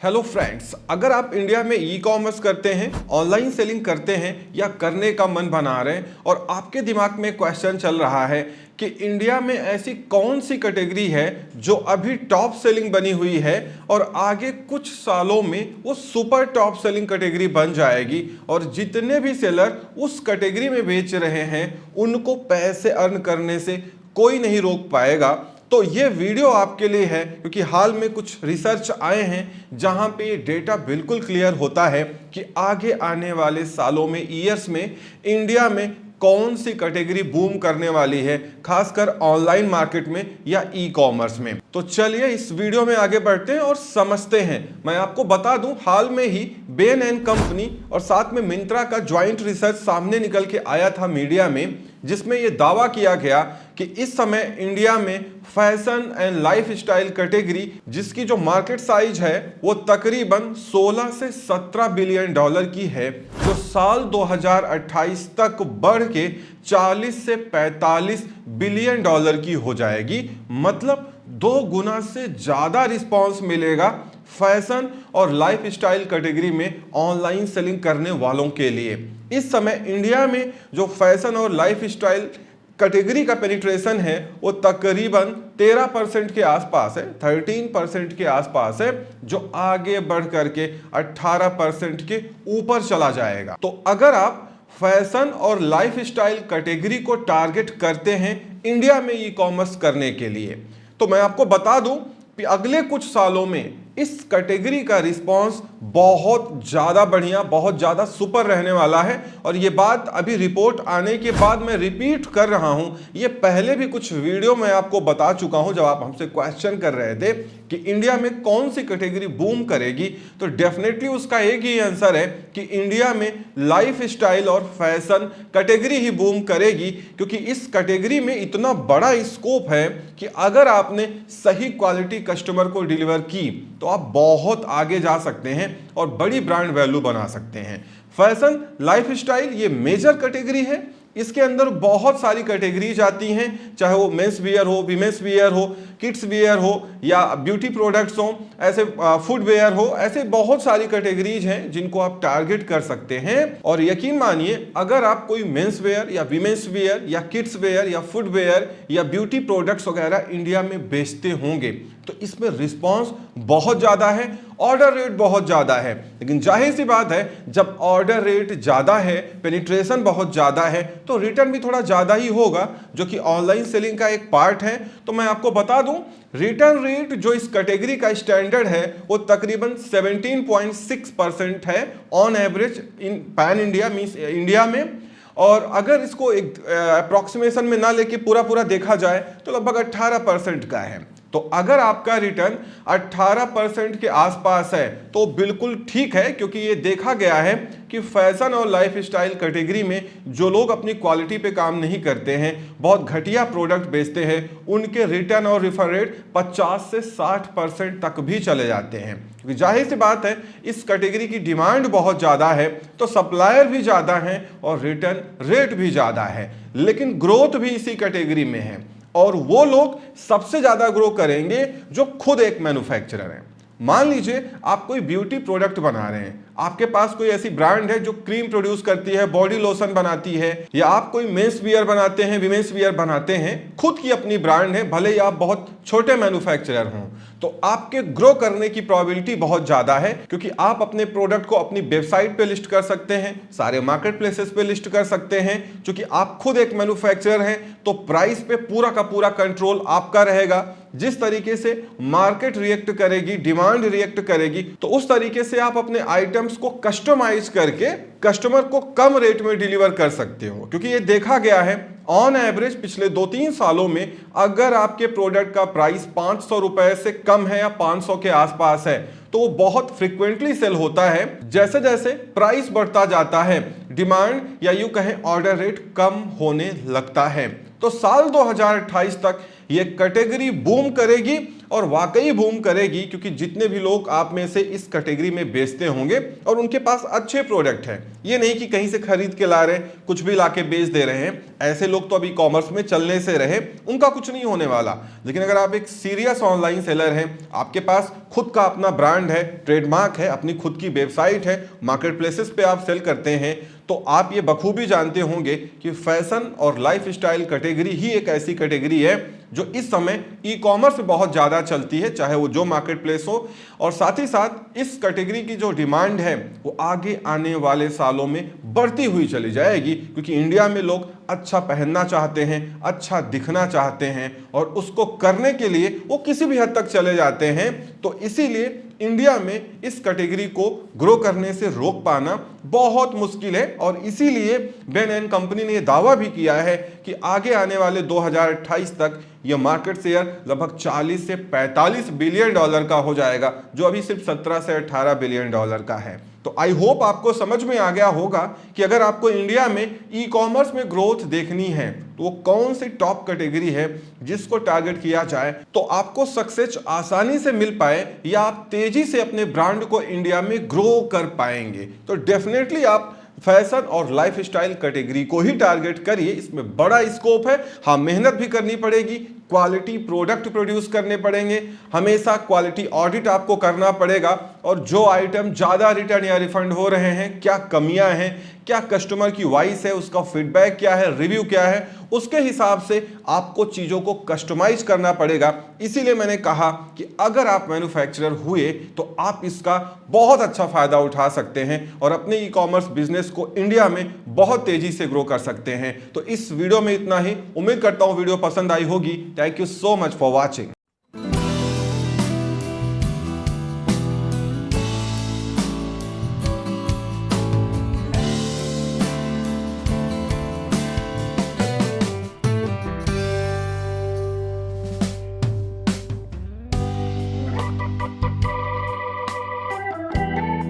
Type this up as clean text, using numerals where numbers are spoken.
Hello friends, अगर आप India में ई कॉमर्स करते हैं, ऑनलाइन सेलिंग करते हैं या करने का मन बना रहे हैं और आपके दिमाग में क्वेश्चन चल रहा है कि इंडिया में ऐसी कौन सी कैटेगरी है जो अभी टॉप सेलिंग बनी हुई है और आगे कुछ सालों में वो सुपर टॉप सेलिंग कैटेगरी बन जाएगी और जितने भी सेलर उस कैटेगरी में बेच रहे हैं उनको पैसे अर्न करने से कोई नहीं रोक पाएगा। तो ये वीडियो आपके लिए है क्योंकि हाल में कुछ रिसर्च आए हैं जहां पे ये डेटा बिल्कुल क्लियर होता है कि आगे आने वाले सालों में, ईयर्स में इंडिया में कौन सी कैटेगरी बूम करने वाली है, खासकर ऑनलाइन मार्केट में या ई कॉमर्स में। तो चलिए इस वीडियो में आगे बढ़ते हैं और समझते हैं। मैं आपको बता दूं, हाल में ही बेन एंड कंपनी और साथ में मिंत्रा का ज्वाइंट रिसर्च सामने निकल के आया था मीडिया में, जिसमें यह दावा किया गया कि इस समय इंडिया में फैशन एंड लाइफस्टाइल कैटेगरी, जिसकी जो मार्केट साइज है वो तकरीबन 16 से 17 बिलियन डॉलर की है, जो साल 2028 तक बढ़ के 40 से 45 बिलियन डॉलर की हो जाएगी। मतलब 2 गुना से ज्यादा रिस्पॉन्स मिलेगा फैशन और लाइफस्टाइल कैटेगरी में ऑनलाइन सेलिंग करने वालों के लिए। इस समय इंडिया में जो फैशन और लाइफस्टाइल कैटेगरी का पेनिट्रेशन है वो तकरीबन 13% के आसपास है, 13% के आसपास है, जो आगे बढ़ करके 18% के ऊपर चला जाएगा। तो अगर आप फैशन और लाइफस्टाइल कैटेगरी को टारगेट करते हैं इंडिया में ई कॉमर्स करने के लिए, तो मैं आपको बता दूं कि अगले कुछ सालों में इस कैटेगरी का रिस्पांस बहुत ज्यादा बढ़िया, बहुत ज्यादा सुपर रहने वाला है। और ये बात अभी रिपोर्ट आने के बाद मैं रिपीट कर रहा हूं, ये पहले भी कुछ वीडियो में आपको बता चुका हूं जब आप हमसे क्वेश्चन कर रहे थे कि इंडिया में कौन सी कैटेगरी बूम करेगी। तो डेफिनेटली उसका एक ही आंसर है कि इंडिया में लाइफस्टाइल और फैशन कैटेगरी ही बूम करेगी, क्योंकि इस कैटेगरी में इतना बड़ा स्कोप है कि अगर आपने सही क्वालिटी कस्टमर को डिलीवर की तो आप बहुत आगे जा सकते हैं और बड़ी ब्रांड वैल्यू बना सकते हैं। फैशन लाइफस्टाइल ये मेजर कैटेगरी है, इसके अंदर बहुत सारी कैटेगरीज आती हैं, चाहे वो मेंस वियर हो, वीमेंस वियर हो, किड्स वियर हो या ब्यूटी प्रोडक्ट्स हो, ऐसे फूड वेयर हो, ऐसे बहुत सारी कैटेगरीज हैं जिनको आप टारगेट कर सकते हैं। और यकीन मानिए, अगर आप कोई मेंस वेयर या वीमेंस वियर या किड्स वेयर या फूड वेयर या ब्यूटी प्रोडक्ट्स वगैरह इंडिया में बेचते होंगे तो इसमें रिस्पॉन्स बहुत ज़्यादा है, ऑर्डर रेट बहुत ज़्यादा है। लेकिन जाहिर सी बात है, जब ऑर्डर रेट ज़्यादा है, पेनिट्रेशन बहुत ज़्यादा है, तो रिटर्न भी थोड़ा ज़्यादा ही होगा, जो कि ऑनलाइन सेलिंग का एक पार्ट है। तो मैं आपको बता दूं, रिटर्न रेट जो इस कैटेगरी का स्टैंडर्ड है वो तकरीबन 17.6% है on average in pan India, means India में। और अगर इसको एक अप्रॉक्सीमेशन में ना लेके पूरा देखा जाए तो लगभग 18% का है। तो अगर आपका रिटर्न 18% के आसपास है तो बिल्कुल ठीक है, क्योंकि ये देखा गया है कि फैशन और लाइफस्टाइल कैटेगरी में जो लोग अपनी क्वालिटी पे काम नहीं करते हैं, बहुत घटिया प्रोडक्ट बेचते हैं, उनके रिटर्न और रिफंड रेट 50 से 60% तक भी चले जाते हैं। क्योंकि जाहिर सी बात है, इस कैटेगरी की डिमांड बहुत ज़्यादा है तो सप्लायर भी ज़्यादा हैं और रिटर्न रेट भी ज़्यादा है, लेकिन ग्रोथ भी इसी कैटेगरी में है। और वो लोग सबसे ज्यादा ग्रो करेंगे जो खुद एक मैन्युफैक्चरर है। मान लीजिए आप कोई ब्यूटी प्रोडक्ट बना रहे हैं, आपके पास कोई ऐसी ब्रांड है जो क्रीम प्रोड्यूस करती है, बॉडी लोशन बनाती है, या आप कोई मेंस वियर बनाते हैं, वीमेंस वियर बनाते हैं, खुद की अपनी ब्रांड है, भले ही आप बहुत छोटे मैन्युफैक्चरर हों, तो आपके ग्रो करने की प्रोबेबिलिटी बहुत ज्यादा है, क्योंकि आप अपने प्रोडक्ट को अपनी वेबसाइट पे लिस्ट कर सकते हैं, सारे मार्केट प्लेसेस पे लिस्ट कर सकते हैं। क्योंकि आप खुद एक मैन्युफैक्चरर हैं तो प्राइस पे पूरा का पूरा कंट्रोल आपका रहेगा। जिस तरीके से मार्केट रिएक्ट करेगी, डिमांड रिएक्ट करेगी, तो उस तरीके से आप अपने आइटम्स को कस्टमाइज करके कस्टमर को कम रेट में डिलीवर कर सकते हो। क्योंकि ये देखा गया है ऑन एवरेज पिछले 2-3 सालों में, अगर आपके प्रोडक्ट का प्राइस 500 रुपए से कम है या 500 के आसपास है तो वो बहुत फ्रीक्वेंटली सेल होता है। जैसे जैसे प्राइस बढ़ता जाता है, डिमांड या यूं कहें ऑर्डर रेट कम होने लगता है। तो साल 2028 तक ये कैटेगरी बूम करेगी और वाकई बूम करेगी, क्योंकि जितने भी लोग आप में से इस कैटेगरी में बेचते होंगे और उनके पास अच्छे प्रोडक्ट हैं, ये नहीं कि कहीं से खरीद के ला रहे हैं, कुछ भी लाके बेच दे रहे हैं, ऐसे लोग तो अभी कॉमर्स में चलने से रहे, उनका कुछ नहीं होने वाला। लेकिन अगर आप एक सीरियस ऑनलाइन सेलर हैं, आपके पास खुद का अपना ब्रांड है, ट्रेडमार्क है, अपनी खुद की वेबसाइट है, मार्केट प्लेसेस पे आप सेल करते हैं, तो आप ये बखूबी जानते होंगे कि फैशन और लाइफस्टाइल कैटेगरी ही एक ऐसी कैटेगरी है जो इस समय ई कॉमर्स में बहुत ज़्यादा चलती है, चाहे वो जो मार्केट प्लेस हो। और साथ ही साथ इस कैटेगरी की जो डिमांड है वो आगे आने वाले सालों में बढ़ती हुई चली जाएगी, क्योंकि इंडिया में लोग अच्छा पहनना चाहते हैं, अच्छा दिखना चाहते हैं, और उसको करने के लिए वो किसी भी हद तक चले जाते हैं। तो इसीलिए इंडिया में इस कैटेगरी को ग्रो करने से रोक पाना बहुत मुश्किल है। और इसीलिए बेन एंड कंपनी ने यह दावा भी किया है कि आगे आने वाले 2028 तक यह मार्केट शेयर लगभग 40 से 45 बिलियन डॉलर का हो जाएगा, जो अभी सिर्फ 17 से 18 बिलियन डॉलर का है। तो आई होप आपको समझ में आ गया होगा कि अगर आपको इंडिया में ई कॉमर्स में ग्रोथ देखनी है तो वो कौन सी टॉप कैटेगरी है जिसको टारगेट किया जाए तो आपको सक्सेस आसानी से मिल पाए, या आप तेजी से अपने ब्रांड को इंडिया में ग्रो कर पाएंगे। तो डेफिनेटली आप फैशन और लाइफस्टाइल कैटेगरी को ही टारगेट करिए, इसमें बड़ा स्कोप है। हाँ, मेहनत भी करनी पड़ेगी, क्वालिटी प्रोडक्ट प्रोड्यूस करने पड़ेंगे, हमेशा क्वालिटी ऑडिट आपको करना पड़ेगा, और जो आइटम ज़्यादा रिटर्न या रिफंड हो रहे हैं, क्या कमियां हैं, क्या कस्टमर की वॉइस है, उसका फीडबैक क्या है, रिव्यू क्या है, उसके हिसाब से आपको चीज़ों को कस्टमाइज करना पड़ेगा। इसीलिए मैंने कहा कि अगर आप मैन्युफैक्चरर हुए तो आप इसका बहुत अच्छा फायदा उठा सकते हैं और अपने ई कॉमर्स बिजनेस को इंडिया में बहुत तेजी से ग्रो कर सकते हैं। तो इस वीडियो में इतना ही, उम्मीद करता हूं वीडियो पसंद आई होगी। Thank you so much for watching.